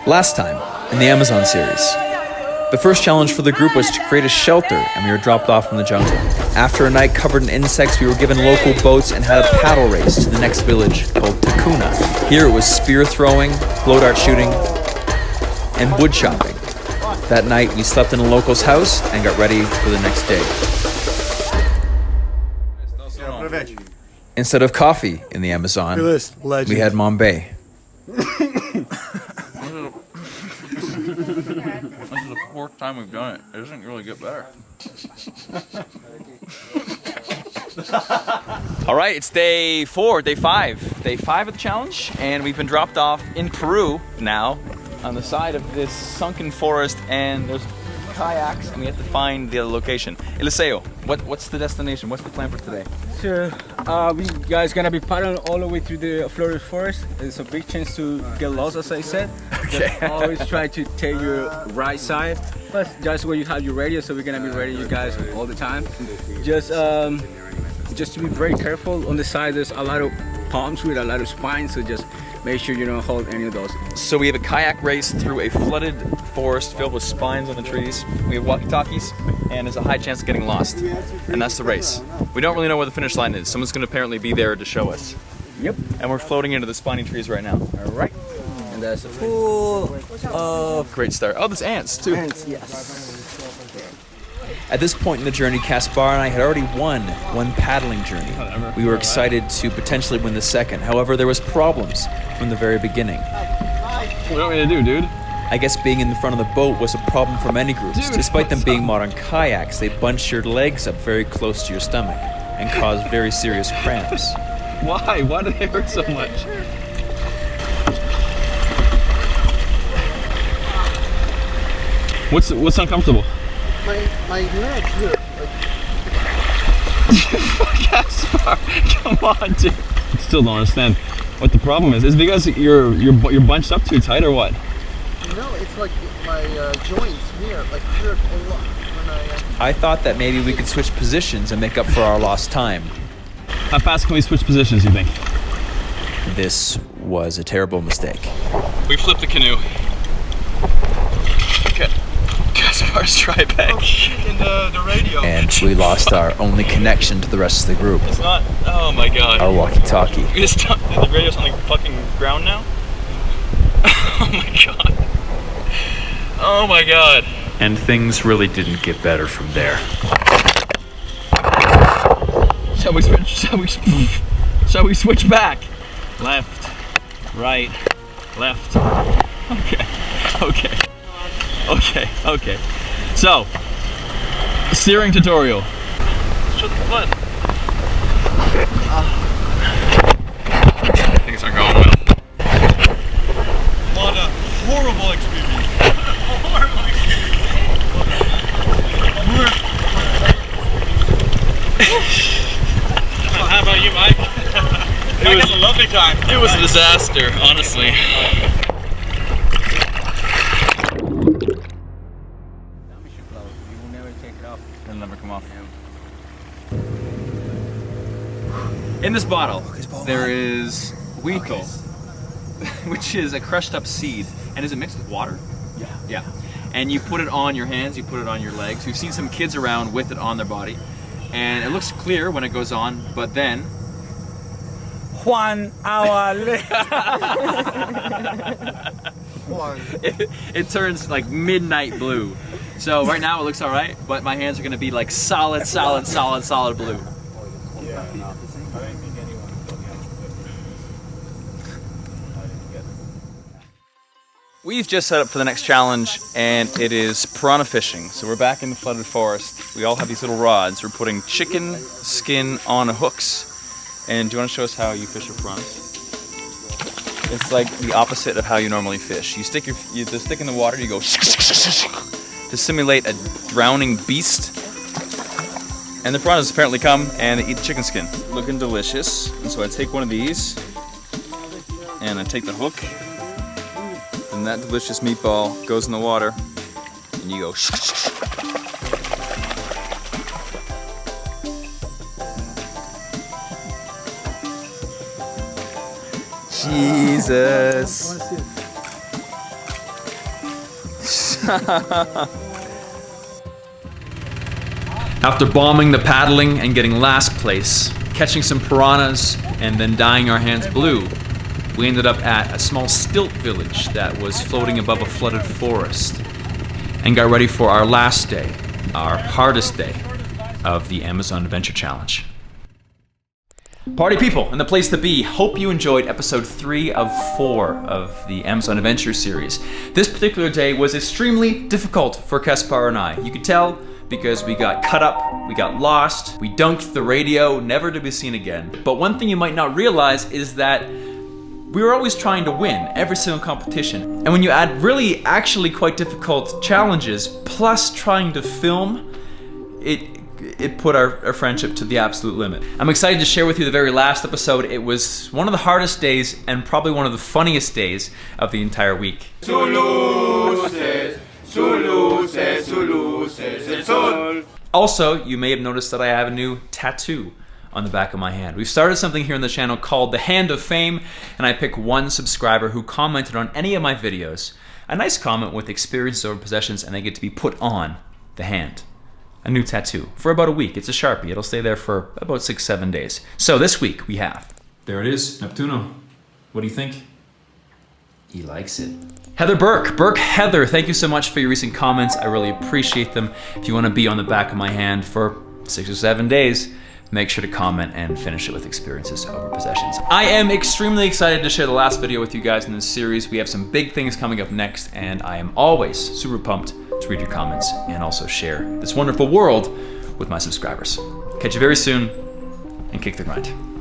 Last time, in the Amazon series, the first challenge for the group was to create a shelter, and we were dropped off in the jungle. After a night covered in insects, we were given local boats and had a paddle race to the next village called Tikuna. Here it was spear throwing, flow dart shooting, and wood chopping. That night, we slept in a local's house and got ready for the next day. Instead of coffee in the Amazon, we had Mombay. This is the fourth time we've done it. It doesn't really get better. All right, it's day 5 of the challenge, and we've been dropped off in Peru now on the side of this sunken forest, and there's kayaks, and we have to find the location. Eliseo, what's the destination? What's the plan for today? Sure. We guys gonna be paddling all the way through the flooded forest. It's a big chance to get lost, as I said. Okay. Just always try to take your right side, but that's where you have your radio, so we're gonna be ready, you guys, all the time. Just to be very careful on the side. There's a lot of palms with a lot of spines, so just make sure you don't hold any of those. So we have a kayak race through a flooded forest filled with spines on the trees. We have walkie-talkies, and there's a high chance of getting lost. And that's the race. We don't really know where the finish line is. Someone's going to apparently be there to show us. Yep. And we're floating into the spiny trees right now. All right. And that's full of Great start. Oh, there's ants too. ants, yes. At this point in the journey, Caspar and I had already won one paddling journey. We were excited to potentially win the second. However, there was problems from the very beginning. What do you want me to do, dude? I guess being in the front of the boat was a problem for many groups. Despite them being modern kayaks, they bunch your legs up very close to your stomach and cause very serious cramps. Why? Why do they hurt so much? What's uncomfortable? My neck here. Caspar, come on, dude. I still don't understand what the problem is. Is it because you're bunched up too tight or what? No, it's like my joints here, like hurt a lot when I thought that maybe we could switch positions and make up for our lost time. How fast can we switch positions, you think? This was a terrible mistake. We flipped the canoe. Okay. Caspar's tripod. Oh shit, in the radio. And we lost our only connection to the rest of the group, It's not. Oh my god. our walkie-talkie. Is the radio's on the fucking ground now? Oh my god. Oh my god. And things really didn't get better from there. Shall we switch? Shall we switch back? Left, right, left. Okay. So, steering tutorial. Show the foot. Things aren't going well. What a horrible experience. How about you, Mike? It was a lovely time. It was a disaster, honestly. It'll never come off. In this bottle, there is huito, which is a crushed up seed. And is it mixed with water? Yeah. And you put it on your hands, you put it on your legs. We've seen some kids around with it on their body. And it looks clear when it goes on, but then... 1 hour later. it turns like midnight blue. So right now it looks all right, but my hands are gonna be like solid blue. We've just set up for the next challenge, and it is piranha fishing. So we're back in the flooded forest. We all have these little rods. We're putting chicken skin on hooks. And do you want to show us how you fish for piranhas? It's like the opposite of how you normally fish. You stick the stick in the water, you go to simulate a drowning beast. And the piranhas apparently come and they eat the chicken skin. Looking delicious. And so I take one of these and I take the hook, and that delicious meatball goes in the water and you go Jesus. After bombing the paddling and getting last place, catching some piranhas, and then dyeing our hands blue, we ended up at a small stilt village that was floating above a flooded forest, and got ready for our last day, our hardest day of the Amazon Adventure Challenge. Party people and the place to be, hope you enjoyed episode 3 of 4 of the Amazon Adventure series. This particular day was extremely difficult for Caspar and I. You could tell because we got cut up, we got lost, we dunked the radio, never to be seen again. But one thing you might not realize is that we were always trying to win every single competition. And when you add really actually quite difficult challenges, plus trying to film, it put our friendship to the absolute limit. I'm excited to share with you the very last episode. It was one of the hardest days and probably one of the funniest days of the entire week. Also, you may have noticed that I have a new tattoo on the back of my hand. We've started something here on the channel called the Hand of Fame, and I pick one subscriber who commented on any of my videos, a nice comment with experiences over possessions, and they get to be put on the hand. A new tattoo for about a week. It's a Sharpie. It'll stay there for about 6-7 days. So this week we have, there it is, Neptuno. What do you think? He likes it. Heather Burke Heather, thank you so much for your recent comments. I really appreciate them. If you want to be on the back of my hand for 6 or 7 days, make sure to comment and finish it with experiences over possessions. I am extremely excited to share the last video with you guys in this series. We have some big things coming up next, and I am always super pumped to read your comments and also share this wonderful world with my subscribers. Catch you very soon, and kick the grind.